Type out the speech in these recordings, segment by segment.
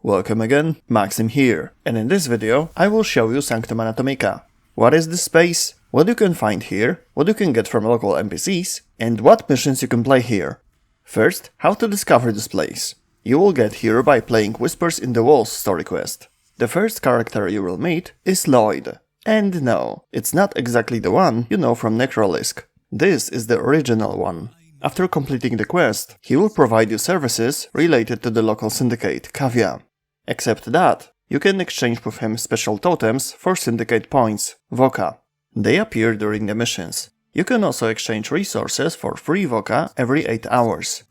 Welcome again, Maxim here, and in this video I will show you Sanctum Anatomica. What is this space, what you can find here, what you can get from local NPCs, and what missions you can play here. First, how to discover this place. You will get here by playing Whispers in the Walls story quest. The first character you will meet is Loyd. And no, it's not exactly the one you know from Netracells. This is the original one. After completing the quest, he will provide you services related to the local syndicate, Kavia. Except that, you can exchange with him special totems for syndicate points, Voca. They appear during the missions. You can also exchange resources for free Voca every 8 hours.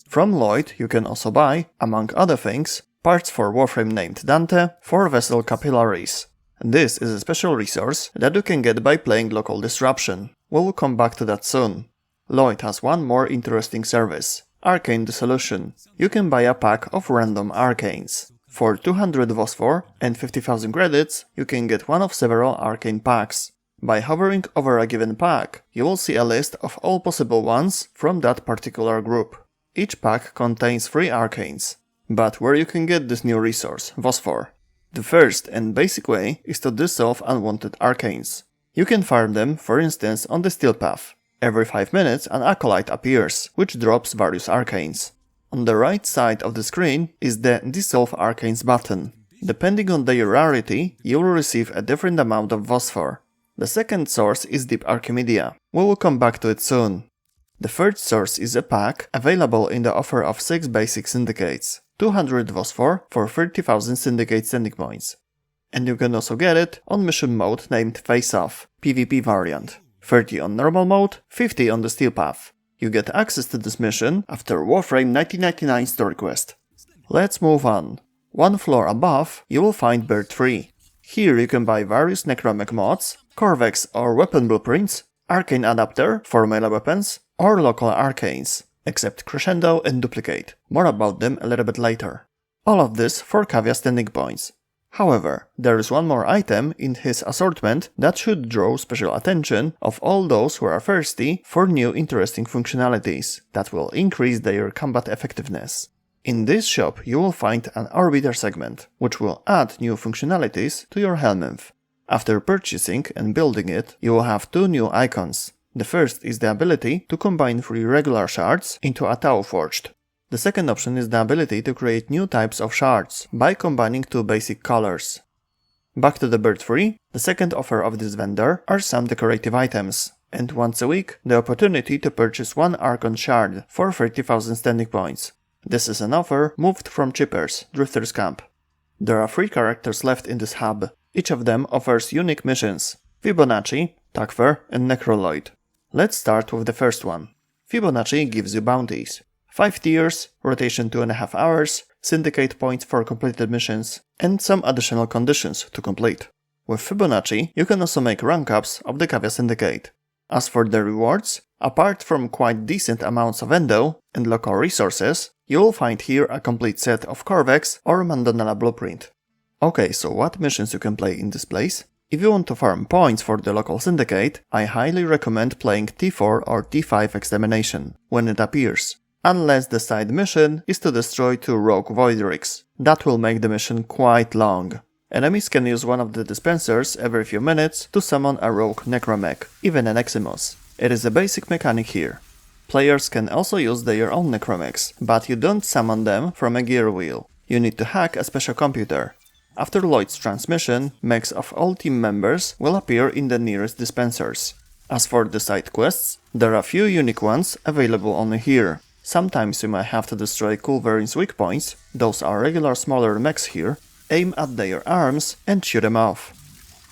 From Loyd you can also buy, among other things, parts for Warframe named Dante for vessel capillaries. This is a special resource that you can get by playing local disruption. We'll come back to that soon. Loyd has one more interesting service, Arcane Dissolution. You can buy a pack of random arcanes. For 200 vosfor and 50,000 credits, you can get one of several arcane packs. By hovering over a given pack, you will see a list of all possible ones from that particular group. Each pack contains 3 arcanes. But where you can get this new resource, vosfor? The first and basic way is to dissolve unwanted arcanes. You can farm them, for instance, on the steel path. Every 5 minutes an acolyte appears, which drops various arcanes. On the right side of the screen is the Dissolve Arcanes button. Depending on their rarity, you will receive a different amount of vosfor. The second source is Deep Archimedea. We will come back to it soon. The third source is a pack available in the offer of 6 basic syndicates. 200 vosfor for 30,000 syndicate standing points. And you can also get it on mission mode named Face Off, PvP variant. 30 on normal mode, 50 on the steel path. You get access to this mission after Warframe 1999 story quest. Let's move on. One floor above, you will find Bird 3. Here you can buy various necromech mods, corvex or weapon blueprints, arcane adapter for melee weapons, or local arcanes, except Crescendo and Duplicate. More about them a little bit later. All of this for Kavia standing points. However, there is one more item in his assortment that should draw special attention of all those who are thirsty for new interesting functionalities that will increase their combat effectiveness. In this shop you will find an Orbiter segment, which will add new functionalities to your Helminth. After purchasing and building it, you will have 2 new icons. The first is the ability to combine 3 regular shards into a Tau Forged. The second option is the ability to create new types of shards by combining 2 basic colors. Back to the Bird 3, the second offer of this vendor are some decorative items, and once a week the opportunity to purchase 1 Archon shard for 30,000 standing points. This is an offer moved from Chippers, Drifter's Camp. There are 3 characters left in this hub. Each of them offers unique missions: Fibonacci, Takfer and Loyd. Let's start with the first one. Fibonacci gives you bounties. 5 tiers, rotation 2.5 hours, syndicate points for completed missions, and some additional conditions to complete. With Fibonacci, you can also make rank ups of the Kavia syndicate. As for the rewards, apart from quite decent amounts of endo and local resources, you will find here a complete set of corvex or Mandonella blueprint. Okay, so what missions you can play in this place? If you want to farm points for the local syndicate, I highly recommend playing T4 or T5 Extermination when it appears. Unless the side mission is to destroy 2 rogue Voidrix. That will make the mission quite long. Enemies can use one of the dispensers every few minutes to summon a rogue necromech, even an Eximus. It is a basic mechanic here. Players can also use their own necromechs, but you don't summon them from a gear wheel. You need to hack a special computer. After Loyd's transmission, mechs of all team members will appear in the nearest dispensers. As for the side quests, there are few unique ones available only here. Sometimes you might have to destroy Culverin's weak points, those are regular smaller mechs here, aim at their arms and shoot them off.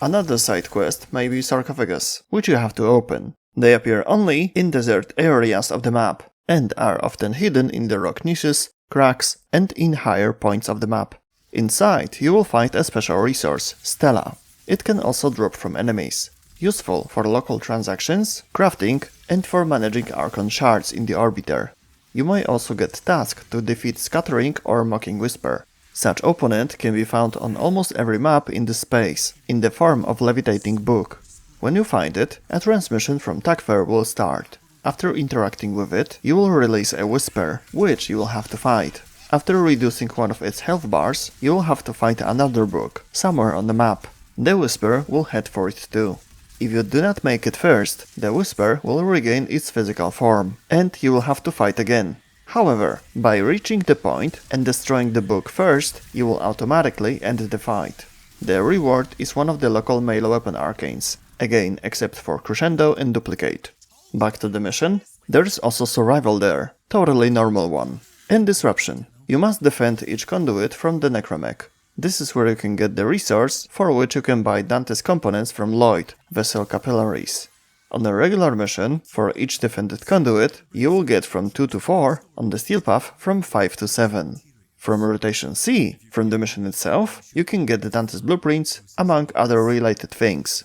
Another side quest may be Sarcophagus, which you have to open. They appear only in desert areas of the map, and are often hidden in the rock niches, cracks, and in higher points of the map. Inside you will find a special resource, Stella. It can also drop from enemies. Useful for local transactions, crafting, and for managing Archon shards in the Orbiter. You may also get tasked to defeat Scattering or Mocking Whisper. Such opponent can be found on almost every map in this space, in the form of Levitating Book. When you find it, a transmission from Takfer will start. After interacting with it, you will release a Whisper, which you will have to fight. After reducing one of its health bars, you will have to find another book, somewhere on the map. The Whisper will head for it too. If you do not make it first, the Whisper will regain its physical form, and you will have to fight again. However, by reaching the point and destroying the book first, you will automatically end the fight. The reward is one of the local melee weapon arcanes, again except for Crescendo and Duplicate. Back to the mission. There's also survival there, totally normal one. And Disruption. You must defend each conduit from the Necromech. This is where you can get the resource for which you can buy Dante's components from Loyd, Vessel Capillaries. On a regular mission, for each defended conduit, you will get from 2 to 4, on the Steel Path from 5 to 7. From Rotation C, from the mission itself, you can get the Dante's blueprints, among other related things.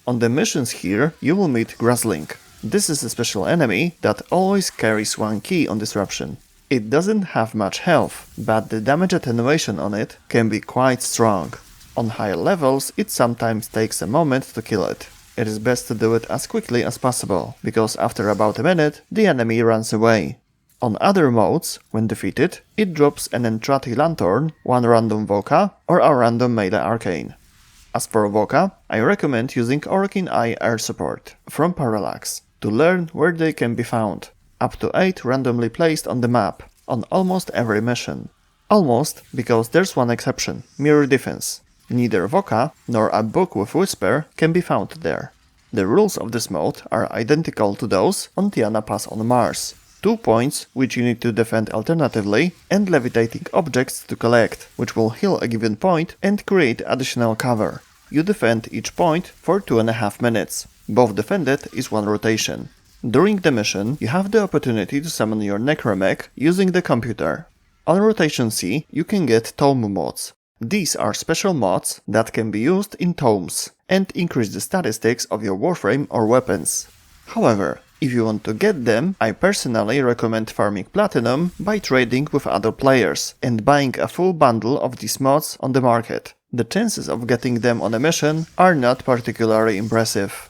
On the missions here, you will meet Gruzzling. This is a special enemy that always carries one key on Disruption. It doesn't have much health, but the damage attenuation on it can be quite strong. On higher levels, it sometimes takes a moment to kill it. It is best to do it as quickly as possible, because after about a minute, the enemy runs away. On other modes, when defeated, it drops an Entrati Lanthorn, one random Voca, or a random melee arcane. As for Voca, I recommend using Orkin Eye Air Support from Parallax to learn where they can be found. Up to 8 randomly placed on the map, on almost every mission. Almost, because there's one exception, Mirror Defense. Neither Voca nor a book with Whisper can be found there. The rules of this mode are identical to those on Tiana Pass on Mars. 2 points, which you need to defend alternatively, and levitating objects to collect, which will heal a given point and create additional cover. You defend each point for 2.5 minutes. Both defended is one rotation. During the mission, you have the opportunity to summon your Necromech using the computer. On Rotation C, you can get Tome mods. These are special mods that can be used in tomes and increase the statistics of your Warframe or weapons. However, if you want to get them, I personally recommend farming Platinum by trading with other players and buying a full bundle of these mods on the market. The chances of getting them on a mission are not particularly impressive.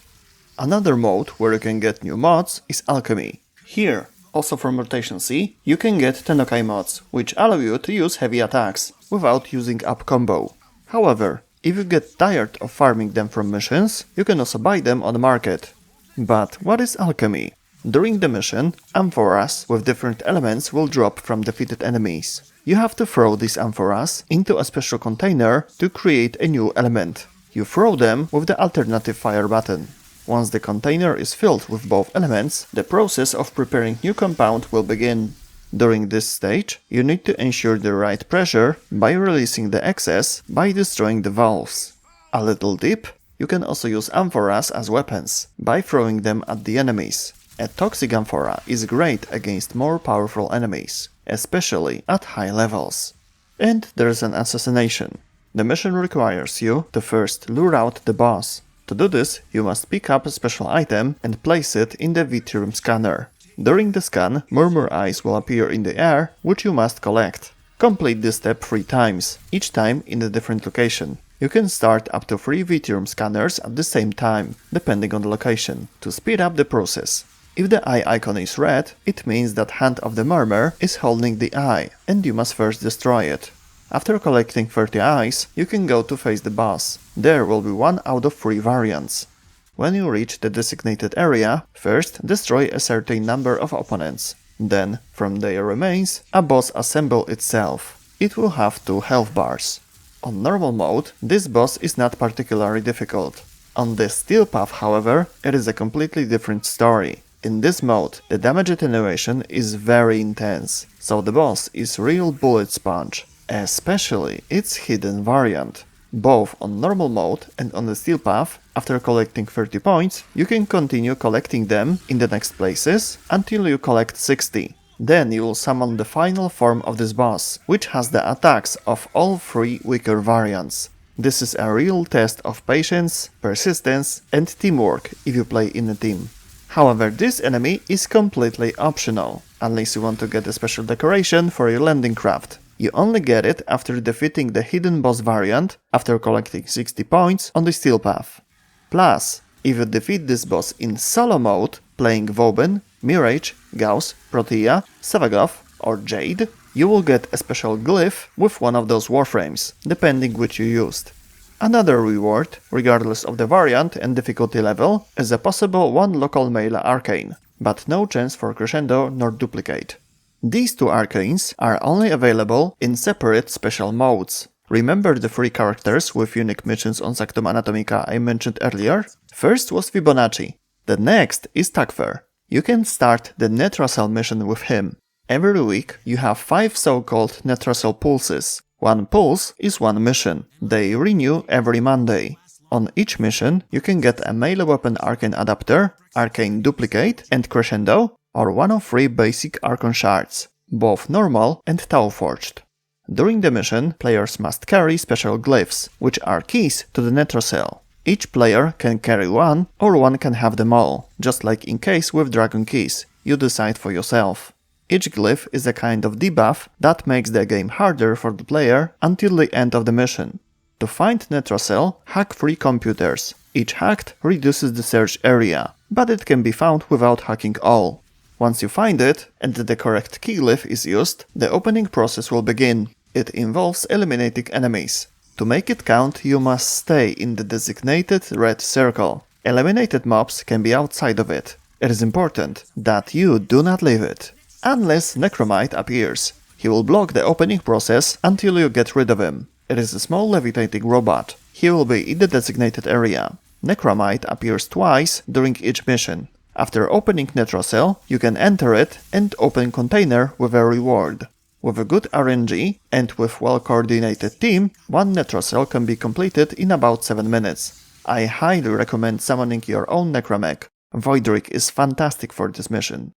Another mode where you can get new mods is Alchemy. Here, also from Rotation C, you can get Tenokai mods, which allow you to use heavy attacks, without using up combo. However, if you get tired of farming them from missions, you can also buy them on the market. But what is Alchemy? During the mission, amphoras with different elements will drop from defeated enemies. You have to throw these amphoras into a special container to create a new element. You throw them with the alternative fire button. Once the container is filled with both elements, the process of preparing new compound will begin. During this stage, you need to ensure the right pressure by releasing the excess by destroying the valves. A little tip: you can also use amphoras as weapons, by throwing them at the enemies. A toxic amphora is great against more powerful enemies, especially at high levels. And there's an assassination. The mission requires you to first lure out the boss. To do this, you must pick up a special item and place it in the Vitrium scanner. During the scan, Murmur Eyes will appear in the air, which you must collect. Complete this step 3 times, each time in a different location. You can start up to 3 Vitrium scanners at the same time, depending on the location, to speed up the process. If the eye icon is red, it means that Hand of the Murmur is holding the eye, and you must first destroy it. After collecting 30 eyes, you can go to face the boss. There will be 1 out of 3 variants. When you reach the designated area, first destroy a certain number of opponents. Then, from their remains, a boss assemble itself. It will have 2 health bars. On normal mode, this boss is not particularly difficult. On the Steel Path, however, it is a completely different story. In this mode, the damage attenuation is very intense, so the boss is real bullet sponge. Especially its hidden variant. Both on normal mode and on the Steel Path, after collecting 30 points, you can continue collecting them in the next places until you collect 60. Then you will summon the final form of this boss, which has the attacks of all 3 weaker variants. This is a real test of patience, persistence, and teamwork if you play in a team. However, this enemy is completely optional, unless you want to get a special decoration for your landing craft. You only get it after defeating the hidden boss variant, after collecting 60 points on the Steel Path. Plus, if you defeat this boss in solo mode, playing Vauban, Mirage, Gauss, Protea, Savagov or Jade, you will get a special glyph with one of those Warframes, depending which you used. Another reward, regardless of the variant and difficulty level, is a possible 1 local melee arcane, but no chance for crescendo nor duplicate. These 2 arcanes are only available in separate special modes. Remember the 3 characters with unique missions on Sanctum Anatomica I mentioned earlier? First was Fibonacci. The next is Takfer. You can start the Netracell mission with him. Every week you have 5 so-called Netracell pulses. 1 pulse is 1 mission. They renew every Monday. On each mission you can get a melee weapon arcane adapter, arcane duplicate and crescendo, or 1 of 3 basic Archon shards, both normal and Tau forged. During the mission, players must carry special glyphs, which are keys to the Netracell. Each player can carry 1, or 1 can have them all, just like in case with Dragon Keys, you decide for yourself. Each glyph is a kind of debuff that makes the game harder for the player until the end of the mission. To find Netracell, hack 3 computers. Each hacked reduces the search area, but it can be found without hacking all. Once you find it, and the correct key glyph is used, the opening process will begin. It involves eliminating enemies. To make it count, you must stay in the designated red circle. Eliminated mobs can be outside of it. It is important that you do not leave it. Unless Necromite appears. He will block the opening process until you get rid of him. It is a small levitating robot. He will be in the designated area. Necromite appears twice during each mission. After opening Netracell, you can enter it and open container with a reward. With a good RNG and with well-coordinated team, 1 Netracell can be completed in about 7 minutes. I highly recommend summoning your own Necramech. Voidric is fantastic for this mission.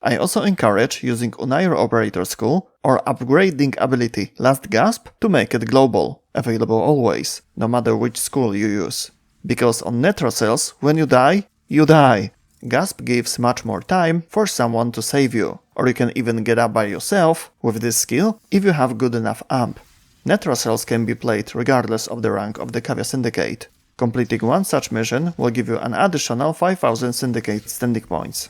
I also encourage using Unair Operator School or upgrading ability Last Gasp to make it global, available always, no matter which school you use. Because on Netracells, when you die, you die. Gasp gives much more time for someone to save you, or you can even get up by yourself with this skill if you have good enough amp. Netracells can be played regardless of the rank of the Cavia Syndicate. Completing 1 such mission will give you an additional 5000 Syndicate standing points.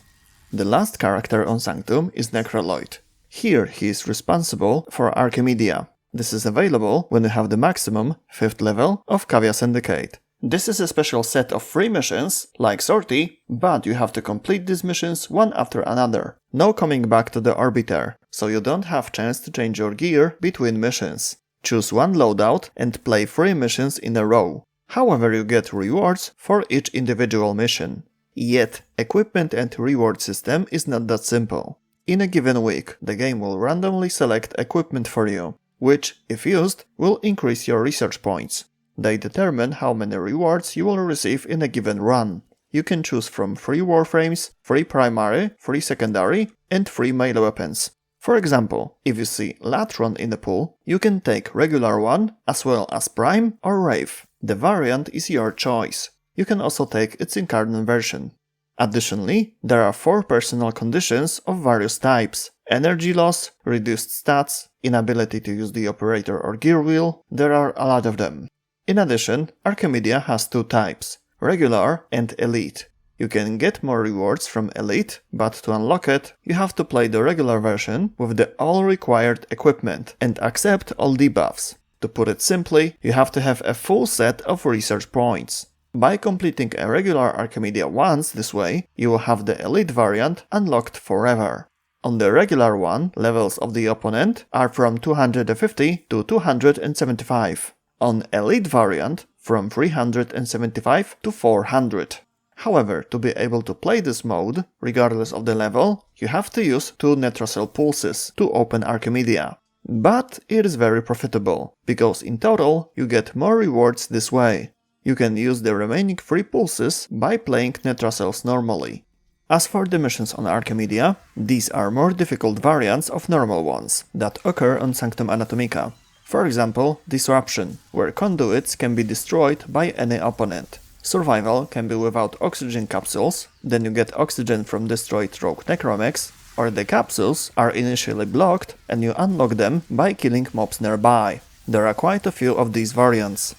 The last character on Sanctum is Loyd. Here he is responsible for Archimedea. This is available when you have the maximum, 5th level, of Cavia Syndicate. This is a special set of 3 missions, like Sortie, but you have to complete these missions one after another. No coming back to the Orbiter, so you don't have chance to change your gear between missions. Choose 1 loadout and play 3 missions in a row. However, you get rewards for each individual mission. Yet, equipment and reward system is not that simple. In a given week, the game will randomly select equipment for you, which, if used, will increase your research points. They determine how many rewards you will receive in a given run. You can choose from 3 Warframes, 3 primary, 3 secondary, and 3 melee weapons. For example, if you see Latron in the pool, you can take regular one, as well as Prime or Wraith. The variant is your choice. You can also take its incarnate version. Additionally, there are 4 personal conditions of various types. Energy loss, reduced stats, inability to use the operator or gear wheel, there are a lot of them. In addition, Archimedea has 2 types, regular and elite. You can get more rewards from elite, but to unlock it, you have to play the regular version with the all required equipment and accept all debuffs. To put it simply, you have to have a full set of research points. By completing a regular Archimedea once this way, you will have the elite variant unlocked forever. On the regular one, levels of the opponent are from 250 to 275. On elite variant, from 375 to 400. However, to be able to play this mode, regardless of the level, you have to use 2 Netracell pulses to open Archimedea. But it is very profitable, because in total you get more rewards this way. You can use the remaining 3 pulses by playing Netracells normally. As for the missions on Archimedea, these are more difficult variants of normal ones that occur on Sanctum Anatomica. For example, Disruption, where conduits can be destroyed by any opponent. Survival can be without oxygen capsules, then you get oxygen from destroyed rogue necromechs, or the capsules are initially blocked and you unlock them by killing mobs nearby. There are quite a few of these variants.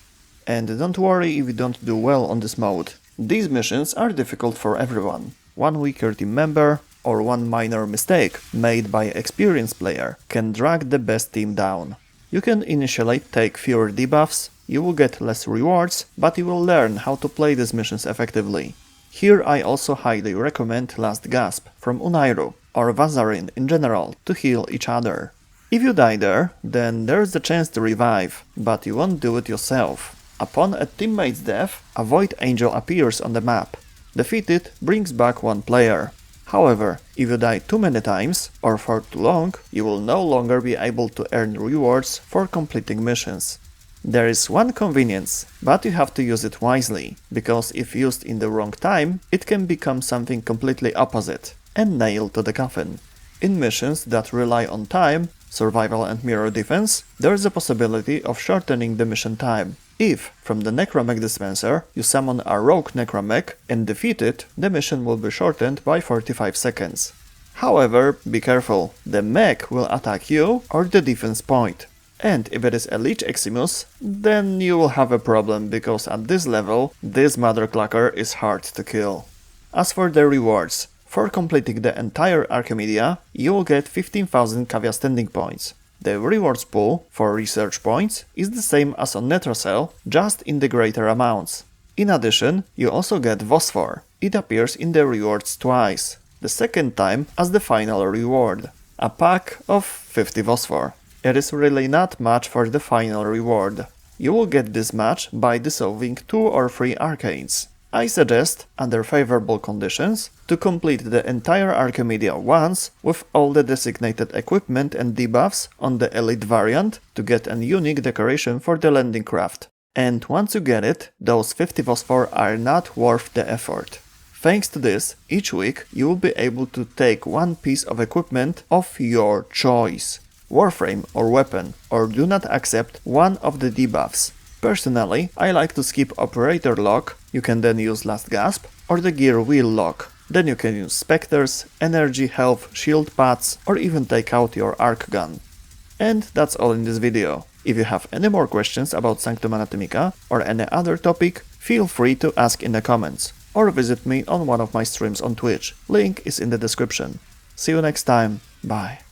And don't worry if you don't do well on this mode. These missions are difficult for everyone. One weaker team member, or one minor mistake made by an experienced player can drag the best team down. You can initially take fewer debuffs, you will get less rewards, but you will learn how to play these missions effectively. Here I also highly recommend Last Gasp from Unairu, or Vazarin in general, to heal each other. If you die there, then there's the chance to revive, but you won't do it yourself. Upon a teammate's death, a Void Angel appears on the map. Defeat it brings back one player. However, if you die too many times, or for too long, you will no longer be able to earn rewards for completing missions. There is one convenience, but you have to use it wisely, because if used in the wrong time, it can become something completely opposite, and nail to the coffin. In missions that rely on time, survival and mirror defense, there is a possibility of shortening the mission time. If, from the Necromech dispenser, you summon a rogue Necromech and defeat it, the mission will be shortened by 45 seconds. However, be careful, the mech will attack you or the defense point. And if it is a Lich Eximus, then you will have a problem, because at this level, this motherclucker is hard to kill. As for the rewards, for completing the entire Archimedea, you will get 15,000 Kavia standing points. The rewards pool for research points is the same as on Netracell, just in the greater amounts. In addition, you also get vosfor. It appears in the rewards twice, the second time as the final reward. A pack of 50 vosfor. It is really not much for the final reward. You will get this much by dissolving 2 or 3 arcanes. I suggest, under favorable conditions, to complete the entire Archimedea once with all the designated equipment and debuffs on the elite variant to get a unique decoration for the landing craft. And once you get it, those 50 vosfor are not worth the effort. Thanks to this, each week you will be able to take one piece of equipment of your choice, Warframe or weapon, or do not accept one of the debuffs. Personally, I like to skip Operator Lock, you can then use Last Gasp, or the Gear Wheel Lock. Then you can use Spectres, Energy, Health, Shield Pads, or even take out your Arc Gun. And that's all in this video. If you have any more questions about Sanctum Anatomica or any other topic, feel free to ask in the comments, or visit me on one of my streams on Twitch. Link is in the description. See you next time, bye.